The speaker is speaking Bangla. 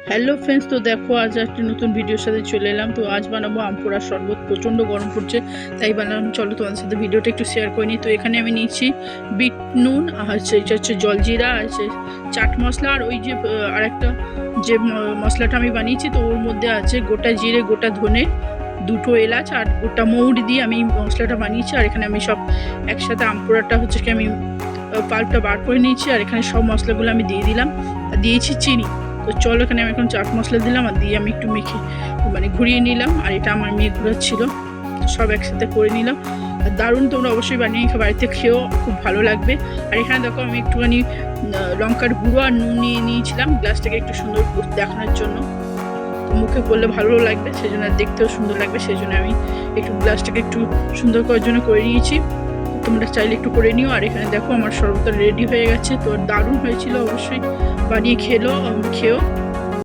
হ্যালো ফ্রেন্ডস, তো দেখো আজ একটা নতুন ভিডিওর সাথে চলে এলাম। তো আজ বানাবো আম পোড়ার শরবত। প্রচণ্ড গরম পড়ছে, তাই বানালাম। চলো তোমাদের সাথে ভিডিওটা একটু শেয়ার করে নিই। তো এখানে আমি নিয়েছি বিট নুন, আর এটা হচ্ছে জলজিরা, আর হচ্ছে চাট মশলা, আর ওই যে আরেকটা যে মশলাটা আমি বানিয়েছি, তো ওর মধ্যে আছে গোটা জিরে, গোটা ধনে, দুটো এলাচ আর গোটা মৌরি দিয়ে আমি মশলাটা বানিয়েছি। আর এখানে আমি সব একসাথে আম পোড়াটা হচ্ছে কি আমি পাল্পটা বার করে নিয়েছি, আর এখানে সব মশলাগুলো আমি দিয়ে দিলাম, আর দিয়েছি চিনি। তো চলো, এখানে আমি এখন চাট মশলা দিলাম আর দিয়ে আমি একটু মেখে ঘুরিয়ে নিলাম। আর এটা আমার মেয়ে ঘুরাচ্ছিল, সব একসাথে করে নিলাম। আর দারুণ, তোমরা অবশ্যই বানিয়ে বাড়িতে খেয়েও, খুব ভালো লাগবে। আর এখানে দেখো আমি একটুখানি লঙ্কার গুঁড়ো আর নুন নিয়ে নিয়েছিলাম গ্লাসটাকে একটু সুন্দর দেখানোর জন্য। মুখে করলে ভালো লাগবে, সেই জন্য দেখতেও সুন্দর লাগবে, সেই জন্য আমি একটু গ্লাসটাকে একটু সুন্দর করার জন্য করে নিয়েছি। তোমরা চাইলে একটু করে নিও। আর এখানে দেখো আমার শরবতটা রেডি হয়ে গেছে। তো দারুণ হয়েছিল, অবশ্যই বানিয়ে খেও।